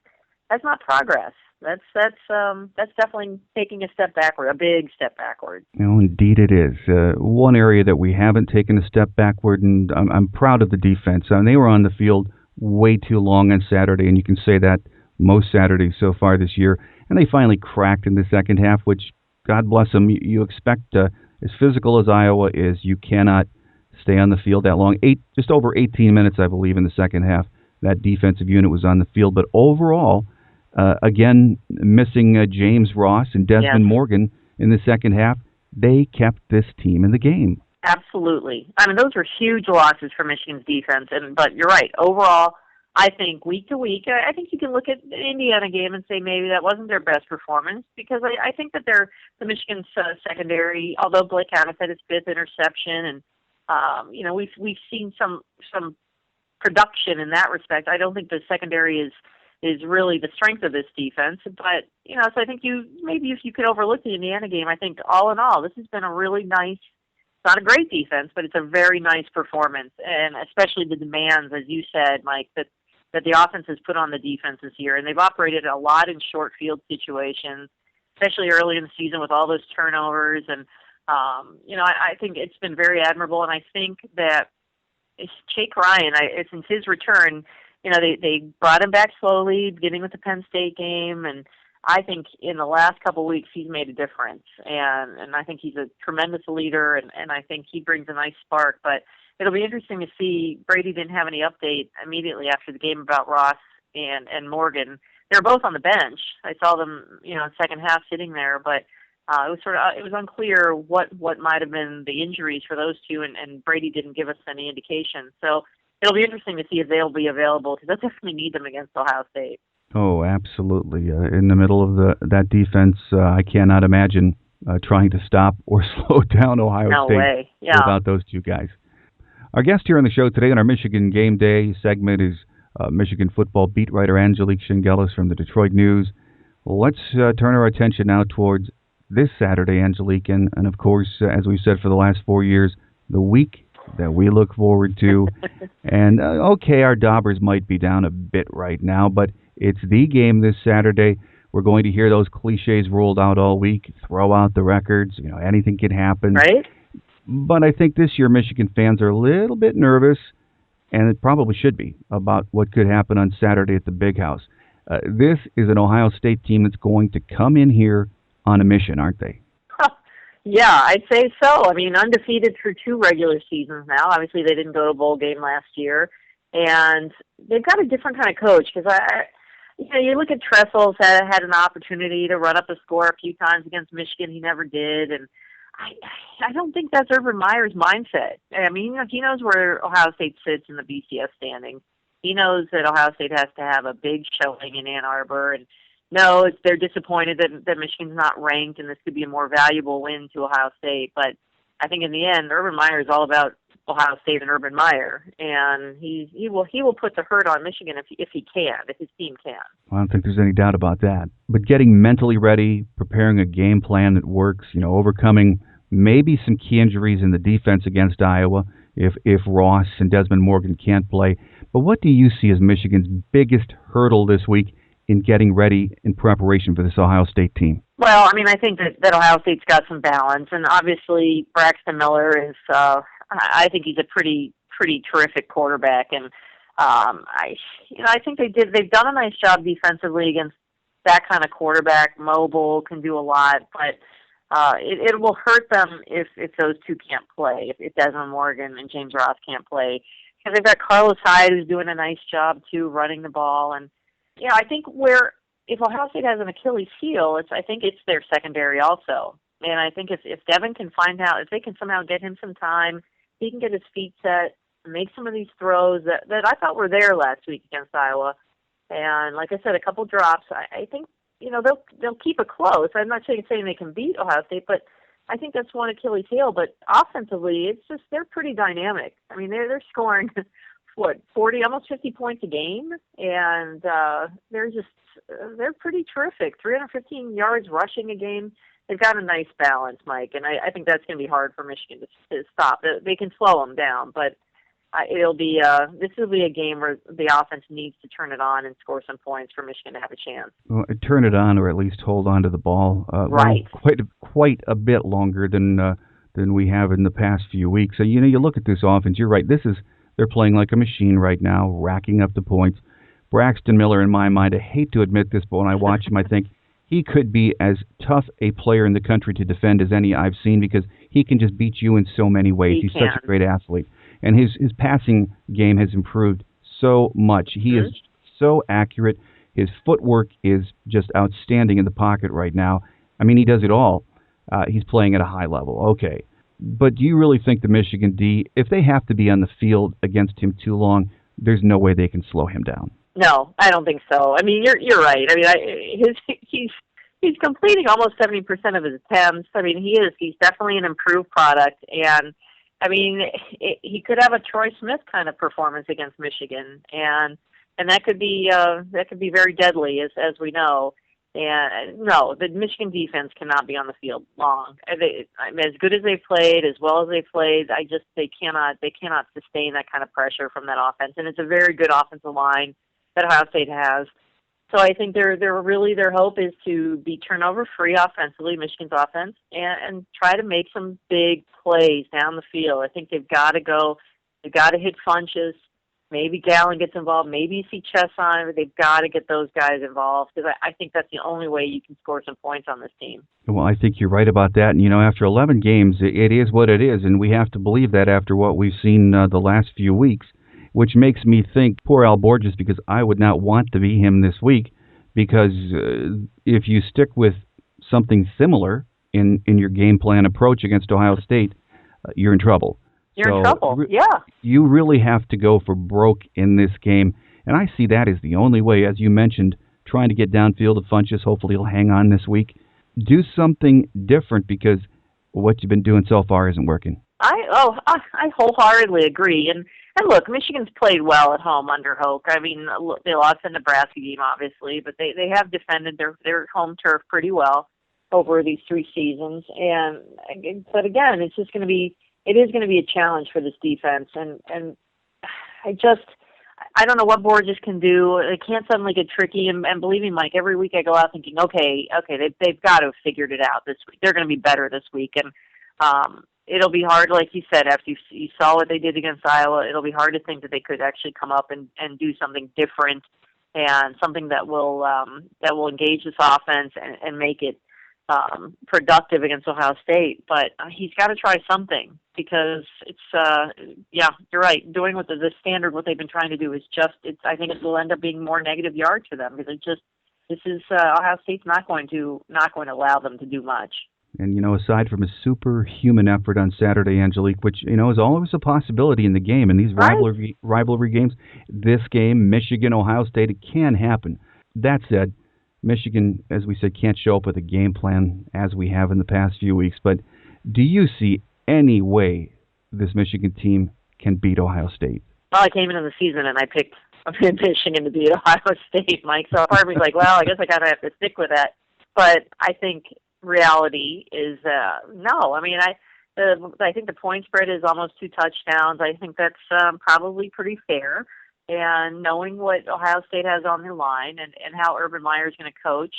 That's not progress. That's definitely taking a step backward, a big step backward. Indeed it is. One area that we haven't taken a step backward, and I'm proud of the defense. They were on the field way too long on Saturday, and you can say that most Saturdays so far this year. And they finally cracked in the second half, which, God bless them, you expect, as physical as Iowa is, you cannot stay on the field that long. Just over 18 minutes, I believe, in the second half, that defensive unit was on the field. But overall, again, missing James Ross and Desmond Morgan in the second half, they kept this team in the game. Absolutely. I mean, those were huge losses for Michigan's defense. But you're right. Overall, I think week to week, I think you can look at the Indiana game and say maybe that wasn't their best performance, because I think that the Michigan's secondary, although Blake Hannes had his 5th interception, and we've seen some production in that respect. I don't think the secondary is is really the strength of this defense. But, so I think maybe if you could overlook the Indiana game, I think all in all, this has been a really nice, it's not a great defense, but it's a very nice performance. And especially the demands, as you said, Mike, that the offense has put on the defense this year. And they've operated a lot in short field situations, especially early in the season with all those turnovers. And, I think it's been very admirable. And I think that Jake Ryan, since his return, they brought him back slowly, beginning with the Penn State game, and I think in the last couple of weeks he's made a difference. And I think he's a tremendous leader, and I think he brings a nice spark. But it'll be interesting to see. Brady didn't have any update immediately after the game about Ross and Morgan. They're both on the bench. I saw them, in the second half sitting there, but it was unclear what might have been the injuries for those two, and Brady didn't give us any indication. So it'll be interesting to see if they'll be available, because they'll definitely need them against Ohio State. Oh, absolutely. In the middle of that defense, I cannot imagine trying to stop or slow down Ohio State No way. Yeah. without those two guys. Our guest here on the show today on our Michigan Game Day segment is Michigan football beat writer Angelique Chengelis from the Detroit News. Let's turn our attention now towards this Saturday, Angelique, and of course, as we've said for the last 4 years, the week that we look forward to. And okay, our Daubers might be down a bit right now, but it's the game this Saturday. We're going to hear those cliches rolled out all week, throw out the records, anything can happen. Right? But I think this year Michigan fans are a little bit nervous, and it probably should be, about what could happen on Saturday at the Big House. This is an Ohio State team that's going to come in here on a mission, aren't they? Yeah, I'd say so. I mean, undefeated through 2 regular seasons now. Obviously, they didn't go to a bowl game last year. And they've got a different kind of coach, because you look at Tressel's had an opportunity to run up a score a few times against Michigan. He never did. And I don't think that's Urban Meyer's mindset. I mean, he knows where Ohio State sits in the BCS standing. He knows that Ohio State has to have a big showing in Ann Arbor, and they're disappointed that Michigan's not ranked, and this could be a more valuable win to Ohio State. But I think in the end, Urban Meyer is all about Ohio State and Urban Meyer, and he will put the hurt on Michigan if he can, if his team can. I don't think there's any doubt about that. But getting mentally ready, preparing a game plan that works, overcoming maybe some key injuries in the defense against Iowa if Ross and Desmond Morgan can't play. But what do you see as Michigan's biggest hurdle this week in getting ready in preparation for this Ohio State team? Well, I mean, I think that Ohio State's got some balance, and obviously Braxton Miller is. I think he's a pretty terrific quarterback, and I think they've done a nice job defensively against that kind of quarterback. Mobile, can do a lot, but it will hurt them if those two can't play. If Desmond Morgan and James Ross can't play, because they've got Carlos Hyde, who's doing a nice job too running the ball. And I think if Ohio State has an Achilles heel, I think it's their secondary also. And I think if Devin can if they can somehow get him some time, he can get his feet set, make some of these throws that I thought were there last week against Iowa. And like I said, a couple drops. I think they'll keep it close. I'm not saying they can beat Ohio State, but I think that's one Achilles heel. But offensively, it's just they're pretty dynamic. I mean, they're scoring 40, almost 50 points a game, and they're pretty terrific. 315 yards rushing a game. They've got a nice balance, Mike, and I think that's going to be hard for Michigan to stop. They can slow them down, but this will be a game where the offense needs to turn it on and score some points for Michigan to have a chance. Well, turn it on, or at least hold on to the ball. Right. Quite a bit longer than we have in the past few weeks. So you look at this offense. You're right. They're playing like a machine right now, racking up the points. Braxton Miller, in my mind, I hate to admit this, but when I watch him, I think he could be as tough a player in the country to defend as any I've seen, because he can just beat you in so many ways. He's such a great athlete. And his passing game has improved so much. He is so accurate. His footwork is just outstanding in the pocket right now. I mean, he does it all. He's playing at a high level. Okay. But do you really think the Michigan D, if they have to be on the field against him too long, there's no way they can slow him down? No, I don't think so. I mean, you're right. I mean, he's completing almost 70% of his attempts. I mean, he's definitely an improved product, and I mean, he could have a Troy Smith kind of performance against Michigan. And and that could be very deadly, as we know. And no, the Michigan defense cannot be on the field long. As good as they've played, as well as they've played, they cannot sustain that kind of pressure from that offense. And it's a very good offensive line that Ohio State has. So I think their hope is to be turnover free offensively, Michigan's offense, and try to make some big plays down the field. I think they've got to hit Funchess. Maybe Gallen gets involved. Maybe you see Chesson. They've got to get those guys involved because I think that's the only way you can score some points on this team. Well, I think you're right about that. And, after 11 games, it is what it is, and we have to believe that after what we've seen the last few weeks, which makes me think poor Al Borges, because I would not want to be him this week, because if you stick with something similar in your game plan approach against Ohio State, you're in trouble. You're in trouble, yeah. You really have to go for broke in this game, and I see that as the only way, as you mentioned, trying to get downfield to Funchess. Hopefully he'll hang on this week. Do something different because what you've been doing so far isn't working. I wholeheartedly agree. And look, Michigan's played well at home under Hoke. I mean, they lost the Nebraska game, obviously, but they have defended their home turf pretty well over these 3 seasons. But again, it is going to be a challenge for this defense. And I don't know what Borges can do. They can't suddenly get tricky. And believe me, Mike, every week I go out thinking, okay, they've got to have figured it out this week. They're going to be better this week. And it'll be hard, like you said, after you saw what they did against Iowa, it'll be hard to think that they could actually come up and do something different and something that will engage this offense and make it productive against Ohio State. But he's got to try something because it's, you're right. Doing what the standard, what they've been trying to do is I think it will end up being more negative yards for them because Ohio State's not going to allow them to do much. And, aside from a superhuman effort on Saturday, Angelique, which, is always a possibility in the game, and these rivalry games, this game, Michigan, Ohio State, it can happen. That said, Michigan, as we said, can't show up with a game plan as we have in the past few weeks. But do you see any way this Michigan team can beat Ohio State? Well, I came into the season and I picked Michigan to beat Ohio State, Mike. So part of me's like, well, I guess I kind of have to stick with that. But I think reality is no. I mean, I think the point spread is almost 2 touchdowns. I think that's probably pretty fair. And knowing what Ohio State has on their line and how Urban Meyer is going to coach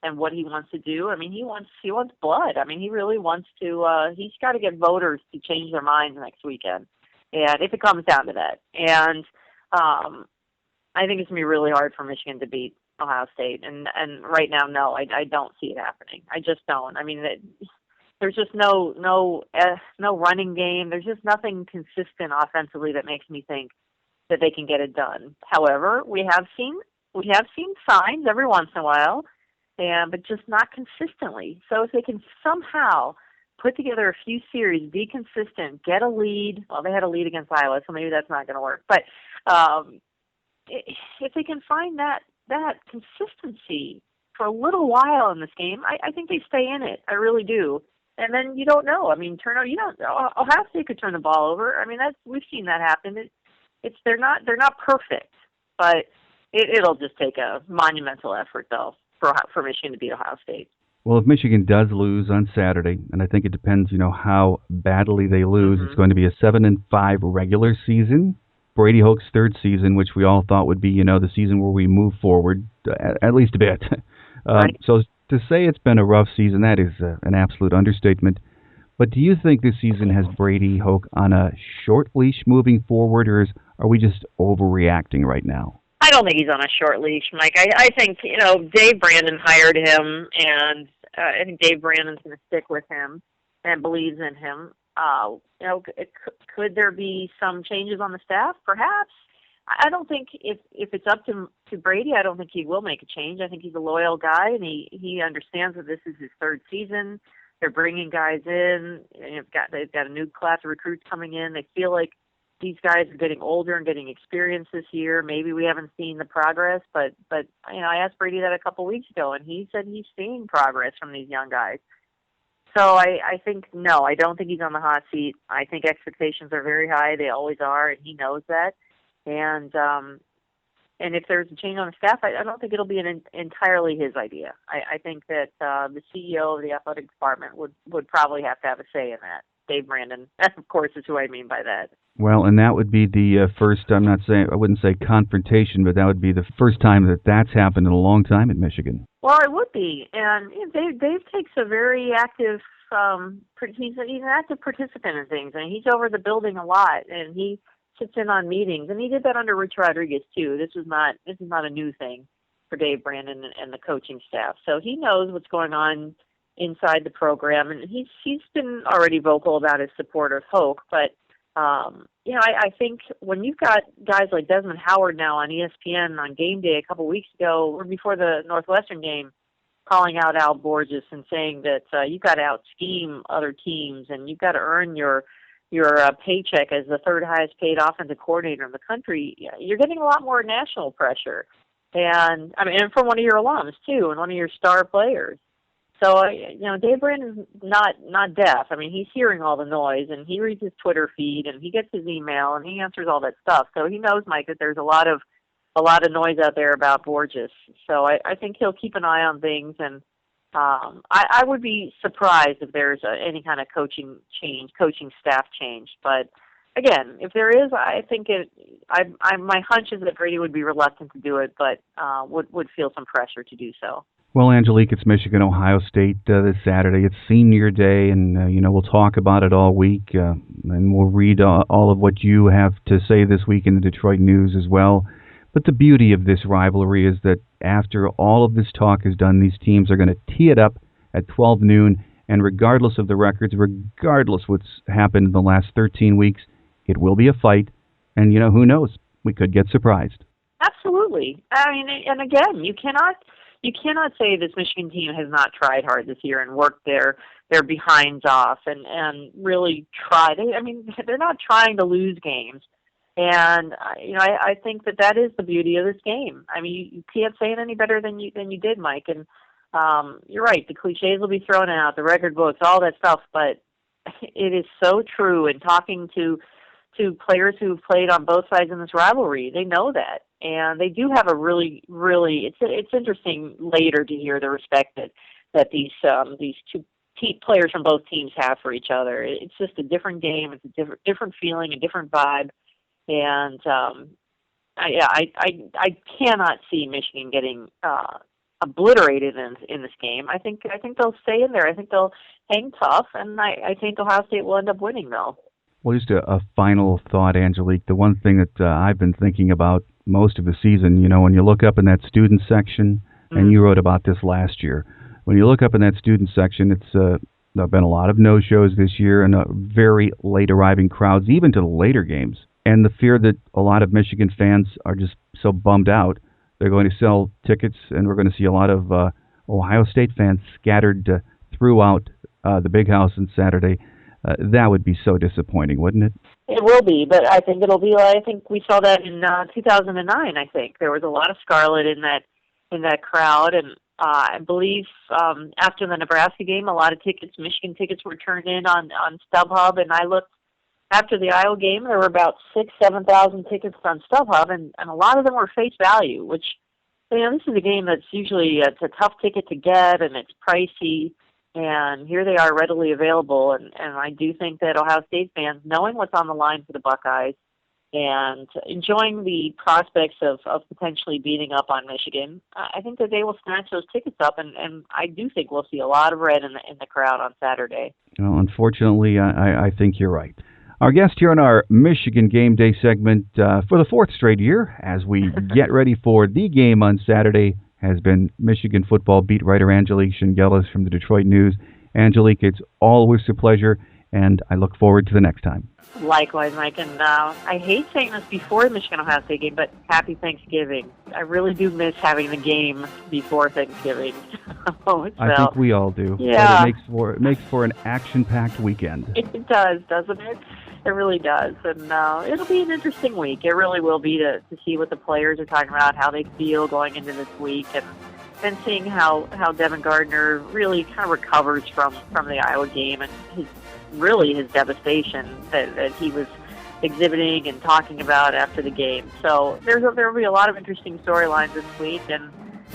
and what he wants to do, I mean, he wants blood. I mean, he really wants to. He's got to get voters to change their minds next weekend, and if it comes down to that, and I think it's going to be really hard for Michigan to beat Ohio State, and right now, no, I don't see it happening. I just don't. I mean, there's just no running game. There's just nothing consistent offensively that makes me think that they can get it done. However, we have seen signs every once in a while, but just not consistently. So if they can somehow put together a few series, be consistent, get a lead. Well, they had a lead against Iowa, so maybe that's not going to work. But if they can find that consistency for a little while in this game, I think they stay in it. I really do. And then you don't know. I mean, Ohio State could turn the ball over. I mean, we've seen that happen. They're not perfect, but it'll just take a monumental effort though for Michigan to beat Ohio State. Well, if Michigan does lose on Saturday, and I think it depends, how badly they lose, It's going to be a 7-5 regular season. Brady Hoke's 3rd season, which we all thought would be, the season where we move forward at least a bit. Right. So to say it's been a rough season, that is an absolute understatement. But do you think this season has Brady Hoke on a short leash moving forward, or are we just overreacting right now? I don't think he's on a short leash, Mike. I think, Dave Brandon hired him, and I think Dave Brandon's going to stick with him and believes in him. Could there be some changes on the staff? Perhaps. I don't think if it's up to Brady, I don't think he will make a change. I think he's a loyal guy, and he understands that this is his 3rd season. They're bringing guys in. And they've got a new class of recruits coming in. They feel like these guys are getting older and getting experience this year. Maybe we haven't seen the progress, but I asked Brady that a couple weeks ago, and he said he's seeing progress from these young guys. So I think, no, I don't think he's on the hot seat. I think expectations are very high. They always are, and he knows that. And And if there's a change on the staff, I don't think it'll be entirely his idea. I think that the CEO of the athletic department would probably have to have a say in that. Dave Brandon, of course, is who I mean by that. Well, and that would be the first, I wouldn't say confrontation, but that would be the first time that that's happened in a long time in Michigan. Well, it would be. And Dave takes a very active, he's an active participant in things. And he's over the building a lot, and he sits in on meetings. And he did that under Rich Rodriguez, too. This is not a new thing for Dave Brandon and the coaching staff. So he knows what's going on inside the program, and he's been already vocal about his support of Hoke, but I think when you've got guys like Desmond Howard now on ESPN on Gameday a couple weeks ago, or before the Northwestern game, calling out Al Borges and saying that you've got to out-scheme other teams and you've got to earn your paycheck as the third highest paid offensive coordinator in the country, you're getting a lot more national pressure. And from one of your alums, too, and one of your star players. So, Dave Brandon's not deaf. He's hearing all the noise, and he reads his Twitter feed, and he gets his email, and he answers all that stuff. So he knows, Mike, that there's a lot of noise out there about Borges. So I think he'll keep an eye on things, and I would be surprised if there's any kind of coaching staff change. But again, if there is, I think my hunch is that Brady would be reluctant to do it, but would feel some pressure to do so. Well, Angelique, it's Michigan-Ohio State this Saturday. It's senior day, and, we'll talk about it all week, and we'll read all of what you have to say this week in the Detroit News as well. But the beauty of this rivalry is that after all of this talk is done, these teams are going to tee it up at 12 noon, and regardless of the records, regardless what's happened in the last 13 weeks, it will be a fight, and, who knows? We could get surprised. Absolutely. And again, you cannot say this Michigan team has not tried hard this year and worked their behinds off and really tried. They're not trying to lose games. And, I think that is the beauty of this game. You can't say it any better than you did, Mike. And you're right. The cliches will be thrown out, the record books, all that stuff. But it is so true. And talking to players who've played on both sides in this rivalry, they know that. And they do have a really, really, it's interesting later to hear the respect that these two players from both teams have for each other. It's just a different game. It's a different feeling, a different vibe. And I cannot see Michigan getting obliterated in this game. I think they'll stay in there. I think they'll hang tough, and I think Ohio State will end up winning, though. Well, just a final thought, Angelique. The one thing that I've been thinking about most of the season, when you look up in that student section, and you wrote about this last year, when you look up in that student section, it's there have been a lot of no-shows this year and very late arriving crowds, even to the later games. And the fear that a lot of Michigan fans are just so bummed out, they're going to sell tickets, and we're going to see a lot of Ohio State fans scattered throughout the Big House on Saturday. That would be so disappointing, wouldn't it? It will be, but I think it'll be. I think we saw that in 2009. I think there was a lot of scarlet in that crowd, and I believe after the Nebraska game, a lot of Michigan tickets were turned in on StubHub, and I looked after the Iowa game. There were about 7,000 tickets on StubHub, and a lot of them were face value. Which, this is a game that's usually it's a tough ticket to get, and it's pricey. And here they are readily available, and I do think that Ohio State fans, knowing what's on the line for the Buckeyes and enjoying the prospects of potentially beating up on Michigan, I think that they will snatch those tickets up, and I do think we'll see a lot of red in the crowd on Saturday. Well, unfortunately, I think you're right. Our guest here on our Michigan Game Day segment for the fourth straight year, as we get ready for the game on Saturday, has been Michigan football beat writer Angelique Chengelis from the Detroit News. Angelique, it's always a pleasure, and I look forward to the next time. Likewise, Mike, and I hate saying this before the Michigan-Ohio State game, but happy Thanksgiving. I really do miss having the game before Thanksgiving. I think we all do. Yeah. But it makes for an action-packed weekend. It does, doesn't it? It really does. And it'll be an interesting week. It really will be to see what the players are talking about, how they feel going into this week, and seeing how Devin Gardner really kind of recovers from the Iowa game and his devastation that he was exhibiting and talking about after the game. So there will be a lot of interesting storylines this week, and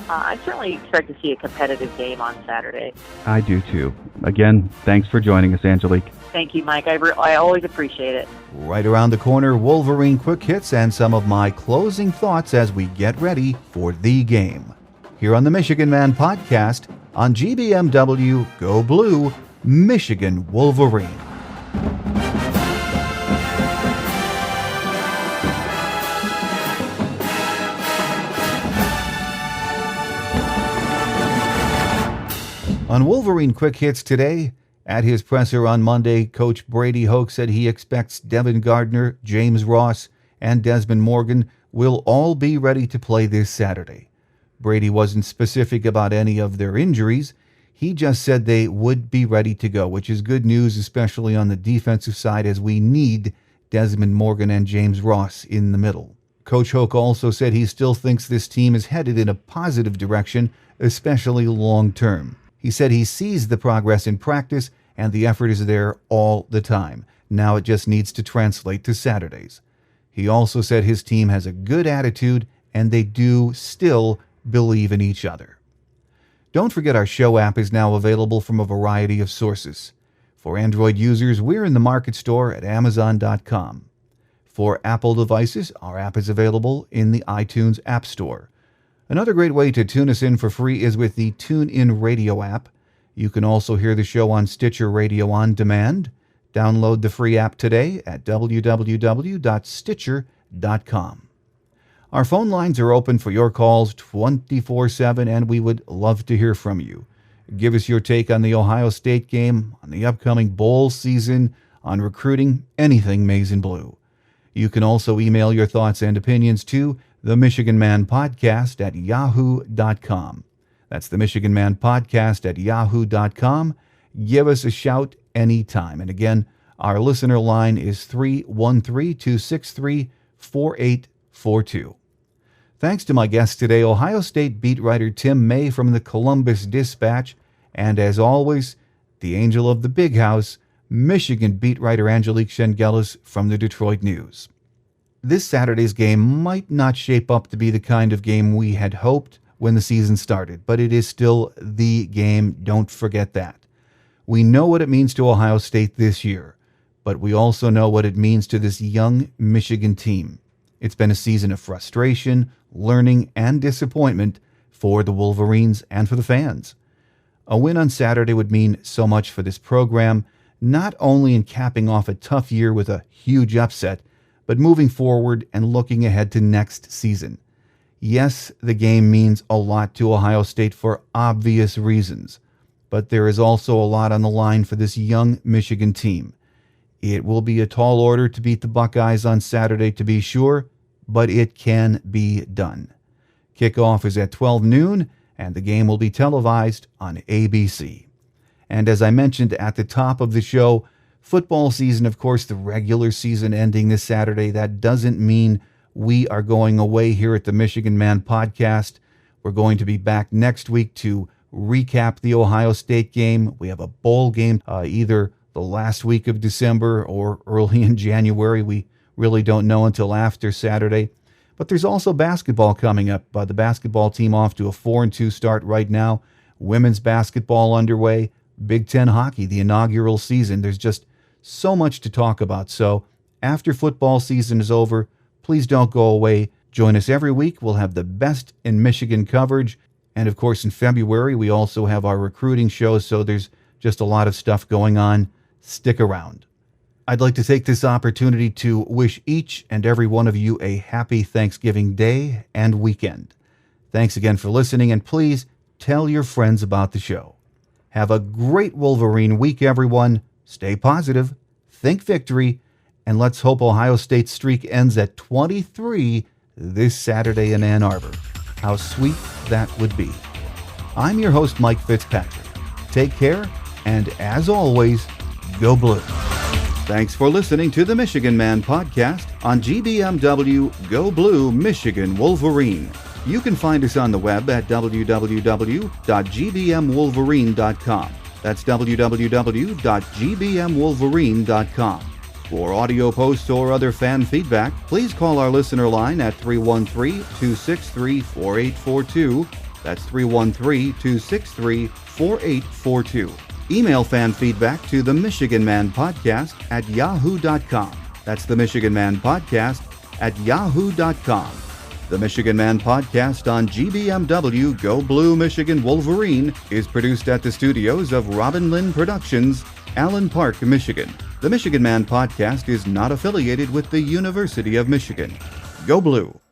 I certainly expect to see a competitive game on Saturday. I do too. Again, thanks for joining us, Angelique. Thank you, Mike. I always appreciate it. Right around the corner, Wolverine Quick Hits and some of my closing thoughts as we get ready for the game. Here on the Michigan Man Podcast on GBMW Go Blue, Michigan Wolverine. On Wolverine Quick Hits today, at his presser on Monday, Coach Brady Hoke said he expects Devin Gardner, James Ross, and Desmond Morgan will all be ready to play this Saturday. Brady wasn't specific about any of their injuries. He just said they would be ready to go, which is good news, especially on the defensive side, as we need Desmond Morgan and James Ross in the middle. Coach Hoke also said he still thinks this team is headed in a positive direction, especially long term. He said he sees the progress in practice and the effort is there all the time. Now it just needs to translate to Saturdays. He also said his team has a good attitude and they do still believe in each other. Don't forget our show app is now available from a variety of sources. For Android users, we're in the Market Store at Amazon.com. For Apple devices, our app is available in the iTunes App Store. Another great way to tune us in for free is with the TuneIn Radio app. You can also hear the show on Stitcher Radio on demand. Download the free app today at www.stitcher.com. Our phone lines are open for your calls 24/7, and we would love to hear from you. Give us your take on the Ohio State game, on the upcoming bowl season, on recruiting, anything maize and blue. You can also email your thoughts and opinions to the Michigan Man Podcast at yahoo.com. That's the Michigan Man Podcast at yahoo.com. Give us a shout anytime. And again, our listener line is 313-263-4842. Thanks to my guest today, Ohio State beat writer Tim May from the Columbus Dispatch, and as always, the angel of the big house, Michigan beat writer Angelique Chengelis from the Detroit News. This Saturday's game might not shape up to be the kind of game we had hoped when the season started, but it is still the game. Don't forget that. We know what it means to Ohio State this year, but we also know what it means to this young Michigan team. It's been a season of frustration, learning, and disappointment for the Wolverines and for the fans. A win on Saturday would mean so much for this program, not only in capping off a tough year with a huge upset, but moving forward and looking ahead to next season. Yes, the game means a lot to Ohio State for obvious reasons, but there is also a lot on the line for this young Michigan team. It will be a tall order to beat the Buckeyes on Saturday, to be sure, but it can be done. Kickoff is at 12 noon, and the game will be televised on ABC. And as I mentioned at the top of the show, football season, of course, the regular season ending this Saturday. That doesn't mean we are going away here at the Michigan Man Podcast. We're going to be back next week to recap the Ohio State game. We have a bowl game either the last week of December or early in January. We really don't know until after Saturday. But there's also basketball coming up. The basketball team off to a 4-2 start right now. Women's basketball underway. Big Ten hockey, the inaugural season. There's just so much to talk about. So after football season is over, please don't go away. Join us every week. We'll have the best in Michigan coverage. And of course, in February, we also have our recruiting show. So there's just a lot of stuff going on. Stick around. I'd like to take this opportunity to wish each and every one of you a happy Thanksgiving Day and weekend. Thanks again for listening, and please tell your friends about the show. Have a great Wolverine week, everyone. Stay positive, think victory, and let's hope Ohio State's streak ends at 23 this Saturday in Ann Arbor. How sweet that would be. I'm your host, Mike Fitzpatrick. Take care, and as always, go blue. Thanks for listening to the Michigan Man Podcast on GBMW Go Blue Michigan Wolverine. You can find us on the web at www.gbmwolverine.com. That's www.gbmwolverine.com. For audio posts or other fan feedback, please call our listener line at 313-263-4842. That's 313-263-4842. Email fan feedback to the Michigan Man Podcast at yahoo.com. That's the Michigan Man Podcast at yahoo.com. The Michigan Man Podcast on GBMW Go Blue Michigan Wolverine is produced at the studios of Robin Lynn Productions, Allen Park, Michigan. The Michigan Man Podcast is not affiliated with the University of Michigan. Go Blue!